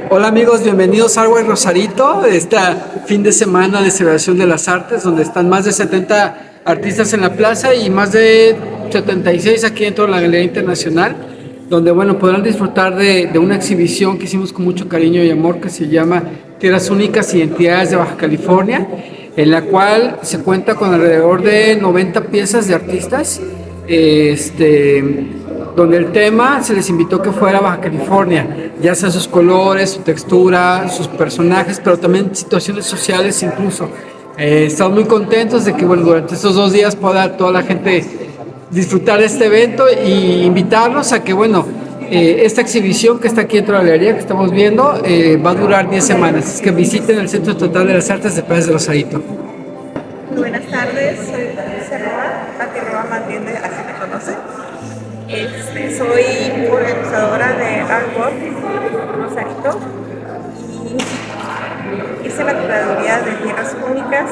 Hola amigos, bienvenidos a Artwork Rosarito, este fin de semana de celebración de las artes, donde están más de 70 artistas en la plaza y más de 76 aquí dentro de la Galería Internacional, donde bueno, podrán disfrutar de una exhibición que hicimos con mucho cariño y amor que se llama Tierras Únicas, Identidades de Baja California, en la cual se cuenta con alrededor de 90 piezas de artistas, donde el tema se les invitó que fuera Baja California, ya sea sus colores, su textura, sus personajes, pero también situaciones sociales incluso. Estamos muy contentos de que bueno, durante estos 2 días pueda toda la gente disfrutar de este evento y invitarlos a que bueno, esta exhibición que está aquí dentro de la galería que estamos viendo va a durar 10 semanas, es que visiten el Centro Estatal de las Artes de Playas de Rosarito. Buenas tardes, soy Patricia Roa, Pati Roa más bien, así me conoce. Soy organizadora de Artwork Rosarito y hice la curaduría de Tierras Únicas,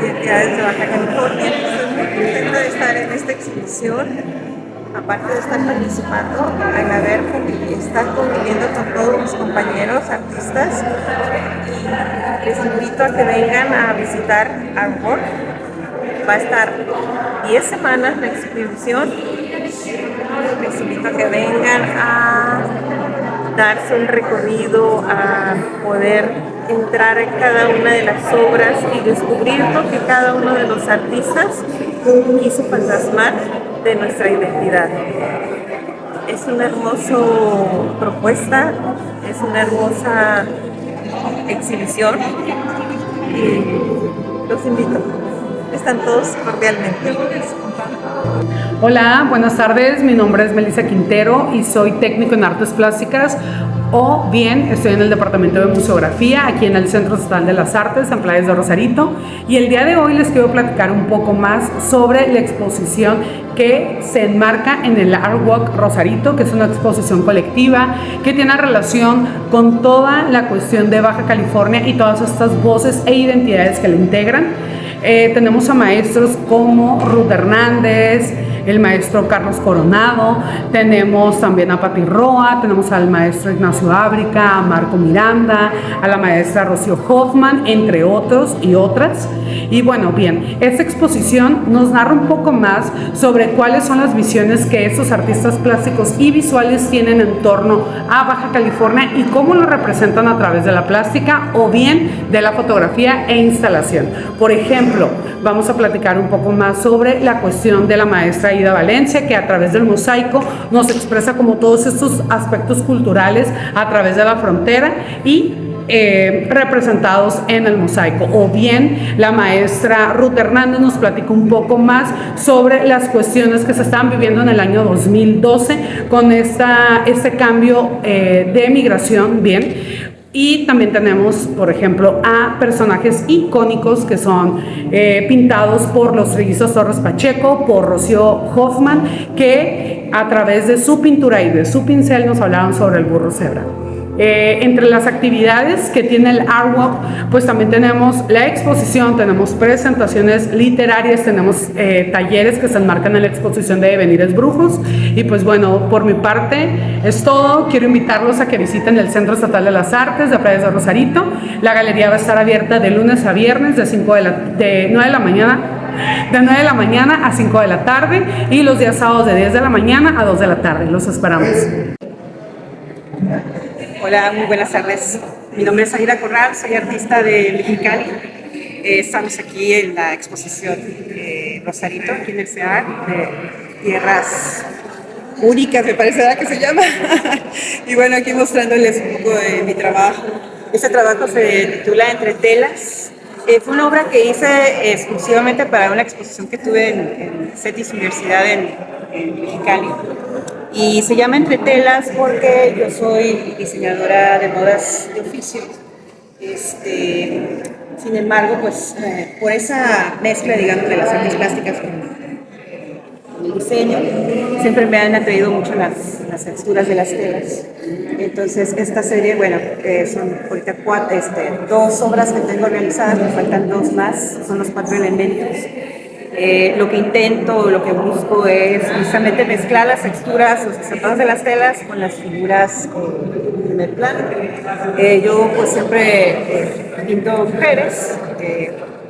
Identidades de Baja California. Estoy muy contenta de estar en esta exhibición, aparte de estar participando, estar conviviendo con todos mis compañeros artistas. Les invito a que vengan a visitar Artwork. Va a estar 10 semanas la exhibición. Les invito a que vengan a darse un recorrido, a poder entrar en cada una de las obras y descubrir lo que cada uno de los artistas quiso fantasmar de nuestra identidad. Es una hermosa propuesta, es una hermosa exhibición y los invito. Están todos cordialmente. Hola, buenas tardes. Mi nombre es Melissa Quintero y soy técnico en artes plásticas, o bien estoy en el departamento de museografía aquí en el Centro Estatal de las Artes en Playas de Rosarito, y el día de hoy les quiero platicar un poco más sobre la exposición que se enmarca en el Artwork Rosarito, que es una exposición colectiva que tiene relación con toda la cuestión de Baja California y todas estas voces e identidades que la integran. Tenemos a maestros como Ruth Hernández, el maestro Carlos Coronado, tenemos también a Pati Roa, tenemos al maestro Ignacio Ábrica, a Marco Miranda, a la maestra Rocío Hoffman, entre otros y otras. Y bueno, bien, esta exposición nos narra un poco más sobre cuáles son las visiones que estos artistas plásticos y visuales tienen en torno a Baja California y cómo lo representan a través de la plástica o bien de la fotografía e instalación. Por ejemplo, vamos a platicar un poco más sobre la cuestión de la maestra Ida Valencia, que a través del mosaico nos expresa como todos estos aspectos culturales a través de la frontera y representados en el mosaico. O bien la maestra Ruth Hernández nos platica un poco más sobre las cuestiones que se están viviendo en el año 2012 con este cambio de migración. Bien. Y también tenemos, por ejemplo, a personajes icónicos que son pintados por los trillizos Torres Pacheco, por Rocío Hoffman, que a través de su pintura y de su pincel nos hablaban sobre el burro cebra. Entre las actividades que tiene el Artwork, pues también tenemos la exposición, tenemos presentaciones literarias, tenemos talleres que se enmarcan en la exposición de Devenires Brujos. Y pues bueno, por mi parte es todo. Quiero invitarlos a que visiten el Centro Estatal de las Artes de Playas de Rosarito. La galería va a estar abierta de lunes a viernes de 9 de la mañana a 5 de la tarde, y los días sábados de 10 de la mañana a 2 de la tarde. Los esperamos. Hola, muy buenas tardes. Mi nombre es Aida Corral, soy artista de Mexicali. Estamos aquí en la exposición Rosarito, aquí en el CEAR, de Tierras Únicas, me parece que se llama. Y bueno, aquí mostrándoles un poco de mi trabajo. Este trabajo se titula Entre Telas. Fue una obra que hice exclusivamente para una exposición que tuve en CETIS Universidad en Mexicali. Y se llama Entre Telas porque yo soy diseñadora de modas de oficio. Sin embargo, pues por esa mezcla, digamos, de las artes plásticas con el diseño, siempre me han atraído mucho las texturas de las telas. Entonces, esta serie, bueno, son ahorita 2 obras que tengo realizadas, me faltan 2 más, son los 4 elementos. Lo que intento, lo que busco es precisamente mezclar las texturas, los estampados de las telas con las figuras en primer plano. Yo pues siempre pinto mujeres,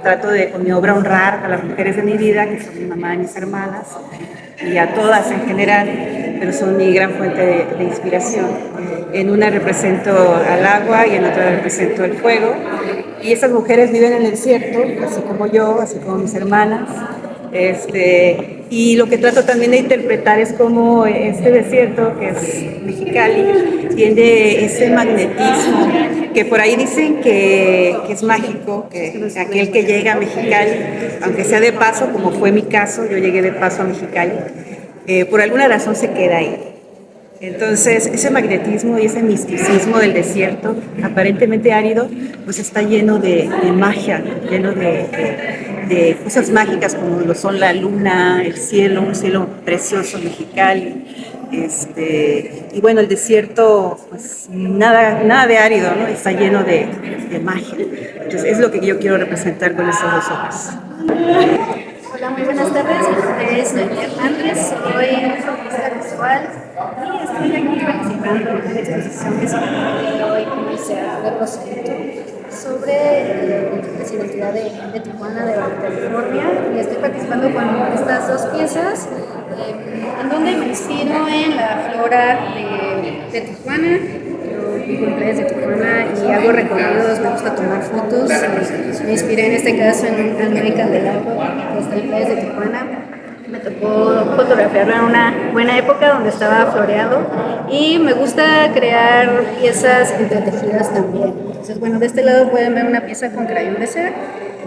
trato de con mi obra honrar a las mujeres de mi vida, que son mi mamá y mis hermanas, y a todas en general, pero son mi gran fuente de inspiración. En una represento al agua y en otra represento el fuego, y esas mujeres viven en el desierto, así como yo, así como mis hermanas. Y lo que trato también de interpretar es cómo este desierto, que es Mexicali, tiene ese magnetismo, que por ahí dicen que es mágico, que aquel que llega a Mexicali, aunque sea de paso, como fue mi caso, yo llegué de paso a Mexicali, por alguna razón se queda ahí. Entonces, ese magnetismo y ese misticismo del desierto, aparentemente árido, pues está lleno de magia, lleno de cosas mágicas como lo son la luna, el cielo, un cielo precioso, Mexicali. Y bueno, el desierto, pues nada de árido, ¿no? Está lleno de magia. Entonces, es lo que yo quiero representar con estas dos obras. Hola, muy buenas tardes. Mi nombre es Noemí Hernández, soy artista visual y estoy aquí participando en una exposición que se llama hoy en el Museo de Rosarito sobre la identidad de Tijuana, de Baja California, y estoy participando con estas dos piezas en donde me inspiro en la flora de Tijuana. Vivo en playas de Tijuana y hago recorridos, me gusta tomar fotos. Me inspiré en este caso en América del Agua, que está en playas de Tijuana. Me tocó fotografiarlo en una buena época donde estaba floreado y me gusta crear piezas entretejidas también. Entonces, bueno, de este lado pueden ver una pieza con crayón de cera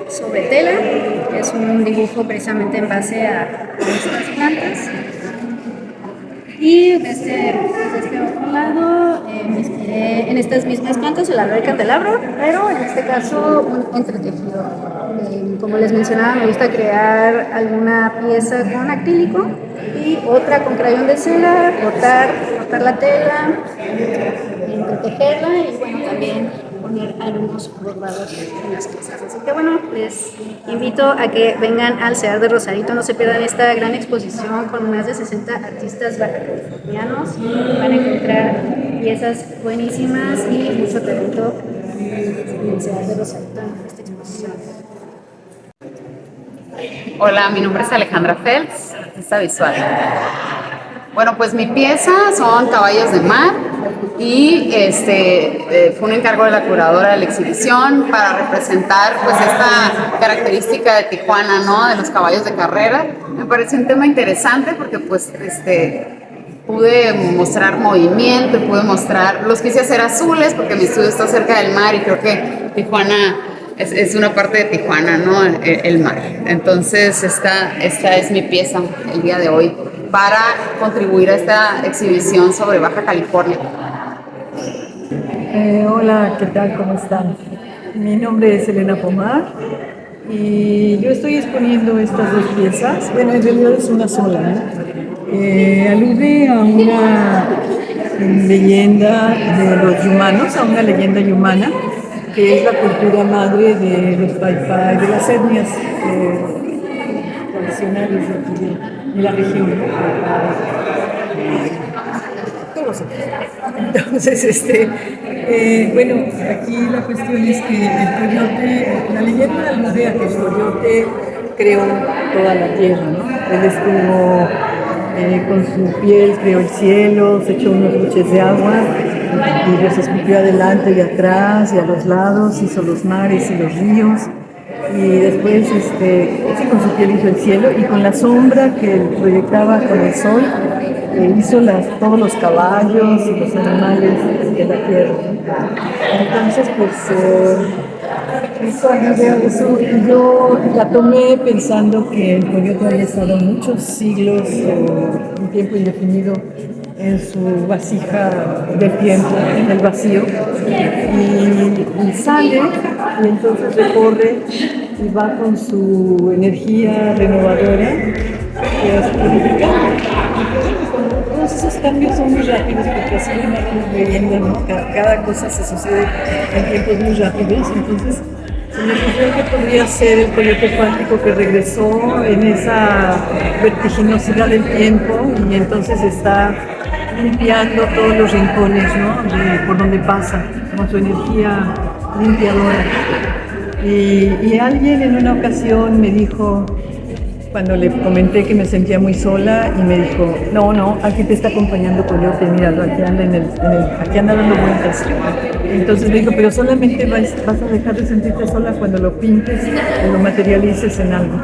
sobre tela, que es un dibujo precisamente en base a estas plantas. Y desde otro lado me inspiré en estas mismas plantas, el árbol de candelabro, pero en este caso un entretejido. Como les mencionaba, me gusta crear alguna pieza con acrílico y otra con crayón de cera, cortar la tela, entretejerla y bueno, también poner algunos bordados en las piezas. Así que bueno, les invito a que vengan al CEAR de Rosarito, no se pierdan esta gran exposición con más de 60 artistas bajacalifornianos. Van a encontrar piezas buenísimas y mucho talento en el CEAR de Rosarito en esta exposición. Hola, mi nombre es Alejandra Feltz, artista visual. Bueno, pues mi pieza son caballos de mar y fue un encargo de la curadora de la exhibición para representar pues esta característica de Tijuana, ¿no? De los caballos de carrera. Me pareció un tema interesante porque pues pude mostrar movimiento, pude mostrar, los quise hacer azules porque mi estudio está cerca del mar y creo que Tijuana es una parte de Tijuana, ¿no? El mar. Entonces esta es mi pieza el día de hoy para contribuir a esta exhibición sobre Baja California. Hola, ¿qué tal? ¿Cómo están? Mi nombre es Elena Pomar y yo estoy exponiendo estas dos piezas. Bueno, en realidad es una sola, ¿no? Alude a una leyenda de los yumanos, a una leyenda yumana, que es la cultura madre de los paipai, de las etnias tradicionales de aquí de la región, ¿no? Entonces, bueno, aquí la cuestión es que el coyote, la leyenda alude a que el coyote creó toda la tierra, ¿no? Él estuvo con su piel, creó el cielo, se echó unos buches de agua y los escupió adelante y atrás y a los lados, hizo los mares y los ríos. Y después, sí, con su piel hizo el cielo y con la sombra que proyectaba con el sol, hizo todos los caballos y los animales de la tierra. Entonces, eso yo la tomé pensando que el coyote había estado muchos siglos, un tiempo indefinido, en su vasija del tiempo, en el vacío, y sale y entonces recorre y va con su energía renovadora purificando. Todos esos cambios son muy rápidos porque así lo vamos viviendo, ¿no? Cada cosa se sucede en tiempos muy rápidos, entonces se me ocurrió que podría ser el coyote cuántico que regresó en esa vertiginosidad del tiempo y entonces está limpiando todos los rincones, ¿no? Por donde pasa, con su energía limpiadora. Y alguien en una ocasión me dijo, cuando le comenté que me sentía muy sola, y me dijo, no, aquí te está acompañando Coyote, míralo, aquí anda, aquí anda dando vueltas. Entonces me dijo, pero solamente vas a dejar de sentirte sola cuando lo pintes o lo materialices en algo.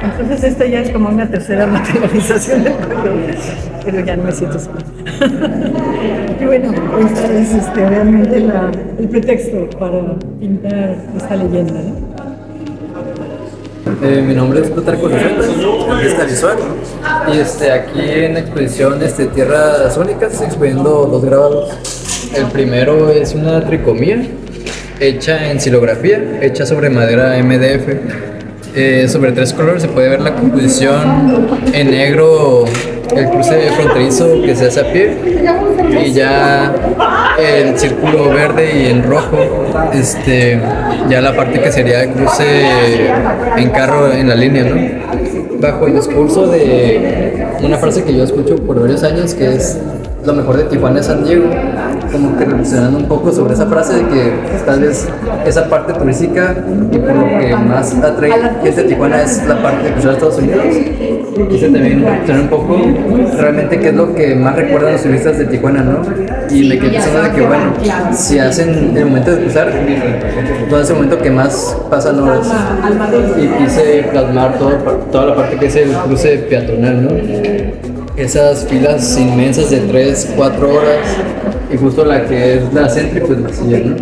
Entonces esta ya es como una tercera materialización del Coyote, pero ya no me siento sola. Y bueno, esta es realmente el pretexto para pintar esta leyenda, ¿no? Mi nombre es Plutarco Roseta, artista visual, y aquí en la exposición Tierras Únicas estoy exponiendo 2 grabados. El primero es una tricomía hecha en silografía, hecha sobre madera MDF, sobre 3 colores. Se puede ver la composición en negro, el cruce fronterizo que se hace a pie, y ya el círculo verde y en rojo, ya la parte que sería el cruce en carro en la línea, ¿no? Bajo el discurso de una frase que yo escucho por varios años, que es: lo mejor de Tijuana es San Diego, como que reflexionando un poco sobre esa frase de que tal vez esa parte turística y por lo que más atrae gente de Tijuana es la parte de cruzar a Estados Unidos. Quise también reflexionar un poco realmente qué es lo que más recuerdan los turistas de Tijuana, ¿no? Y me quedé pensando de que, bueno, si hacen el momento de cruzar, todo ese momento que más pasan horas, y quise plasmar toda la parte que es el cruce peatonal, ¿no? Esas filas inmensas de 3-4 horas, y justo la que es la céntrica, pues vacía, ¿no?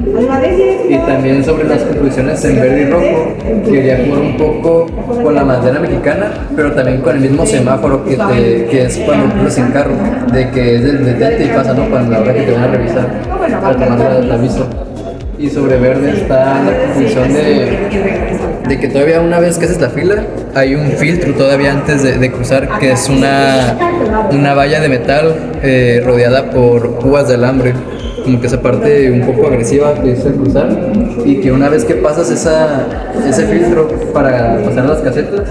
Y también sobre las composiciones en verde y rojo, quería jugar un poco con la bandera mexicana, pero también con el mismo semáforo que es cuando cruzas en carro, de que es el detente y pasa, ¿no? Cuando la hora que te van a revisar, para tomar la vista. Y sobre verde está la composición de que todavía una vez que haces la fila, hay un filtro todavía antes de cruzar, que es una valla de metal rodeada por púas de alambre, como que esa parte un poco agresiva que es el cruzar, y que una vez que pasas ese filtro para pasar las casetas,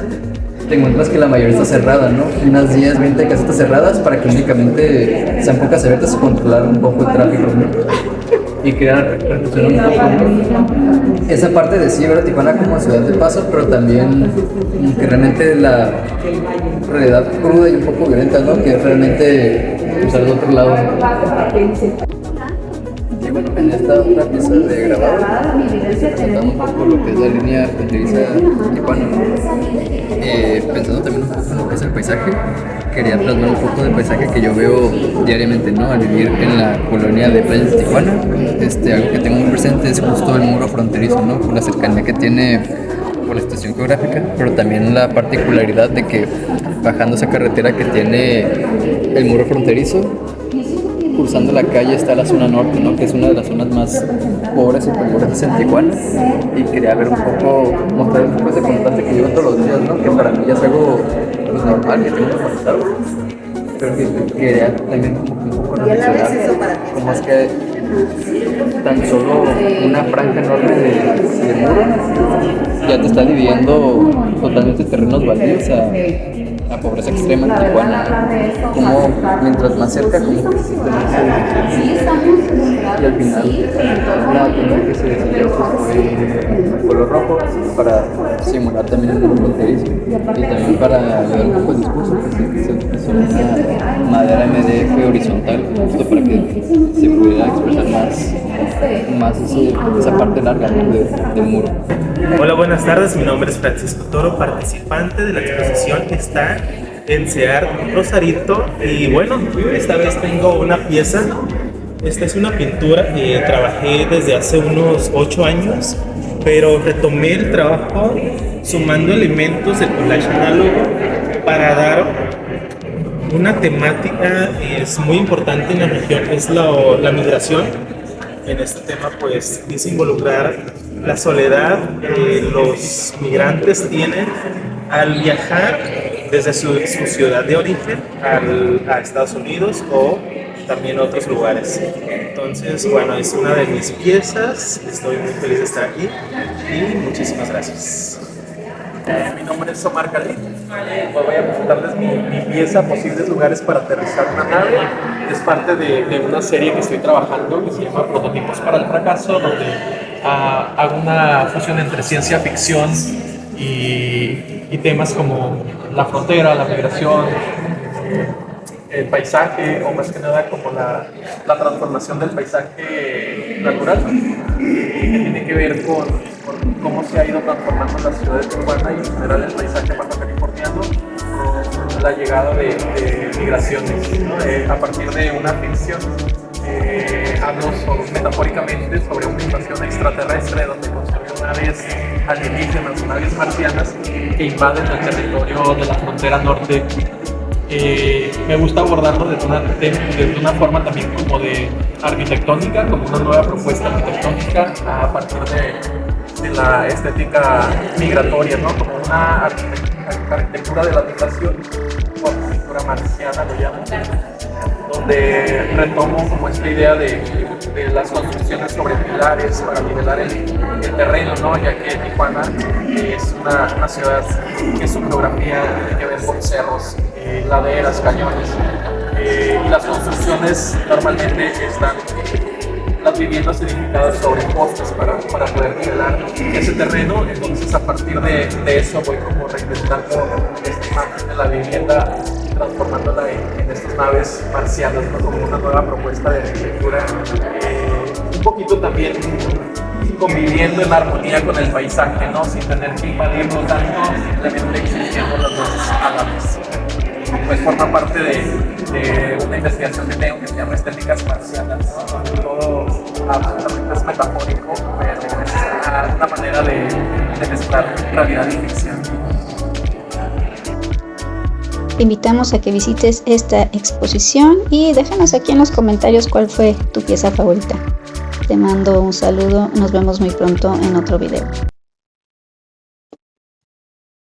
te encuentras que la mayoría está cerrada, ¿no? Unas 10, 20 casetas cerradas para que únicamente sean pocas abiertas y controlar un poco el tráfico, ¿no? Y quería reflexionar un poco, ¿no? Esa parte de sí ver a Tijuana como ciudad de paso, pero también que realmente la realidad cruda y un poco violenta, ¿no? Que es realmente usar del otro lado. Y bueno, en esta otra pieza de grabado, tratando un poco lo que es la línea fronteriza Tijuana, pensando también un poco en lo que es el paisaje, quería plasmar un poco del paisaje que yo veo diariamente, ¿no? Al vivir en la colonia de Playas de Tijuana. Algo que tengo muy presente es justo el muro fronterizo, ¿no? Por la cercanía que tiene por la situación geográfica, pero también la particularidad de que bajando esa carretera que tiene el muro fronterizo, cruzando la calle está la zona norte, ¿no? Que es una de las zonas más pobres y populares en Tijuana, y quería ver un poco, mostrar un poco ese contraste que vivo todos los días, ¿no? Que para mí ya es algo pues, normal, que tengo normalizado, pero que quería también un poco reflexionar cómo es que tan solo una franja enorme de muro ya te está dividiendo totalmente terrenos baldíos a pobreza extrema en Tijuana, como mientras más cerca, como que se y al final la tienda que se decidió fue color rojo para simular también el muro fronterizo, y también para ayudar un poco el discurso que se utilizó una madera MDF horizontal, justo para que se pudiera expresar más esa parte larga, ¿no? del muro. Hola, buenas tardes, mi nombre es Francisco Toro, participante de la exposición que está en CEAR Rosarito, y bueno, esta vez tengo una pieza. Esta es una pintura que trabajé desde hace unos 8 años, pero retomé el trabajo sumando elementos del collage análogo para dar una temática es muy importante en la región, es la migración. En este tema pues quise involucrar la soledad que los migrantes tienen al viajar desde su ciudad de origen a Estados Unidos o también a otros lugares. Entonces, Entonces, bueno, es una de mis piezas, estoy muy feliz de estar aquí y muchísimas gracias. Mi nombre es Omar Cali, voy a presentarles mi pieza, Posibles lugares para aterrizar una nave. Es parte de una serie que estoy trabajando que se llama Prototipos para el fracaso, donde hago una fusión entre ciencia ficción y temas como la frontera, la migración, el paisaje, o más que nada como la transformación del paisaje natural, que tiene que ver con cómo se ha ido transformando la ciudad de Tijuana y en general el paisaje bajo californiano con la llegada de migraciones, ¿no? A partir de una ficción hablo metafóricamente sobre una invasión extraterrestre donde construyen naves alienígenas, naves marcianas que invaden el territorio de la frontera norte. Me gusta abordarlo desde una forma también como de arquitectónica, como una nueva propuesta arquitectónica a partir de la estética migratoria, ¿no? Como una arquitectura de la migración o arquitectura marciana, lo llamo, donde retomo como esta idea de las construcciones sobre pilares para nivelar el terreno, ¿no? Ya que Tijuana es una ciudad que su geografía tiene que ver con cerros, laderas, cañones, y las construcciones normalmente están las viviendas edificadas sobre postes para poder nivelar ese terreno. Entonces, a partir de eso voy como reinventando esta imagen de la vivienda y transformándola en estas naves marcianas, ¿no? Como una nueva propuesta de arquitectura, un poquito también conviviendo en armonía con el paisaje, ¿no? Sin tener que invadirlo tanto, simplemente existiendo las dos a la vez. Pues forma parte de una investigación que tengo que se llama Estéticas Marcianas, ¿no? Todo absolutamente es metafórico, pero es una manera de mezclar realidad y ficción. Te invitamos a que visites esta exposición y déjanos aquí en los comentarios cuál fue tu pieza favorita. Te mando un saludo, nos vemos muy pronto en otro video.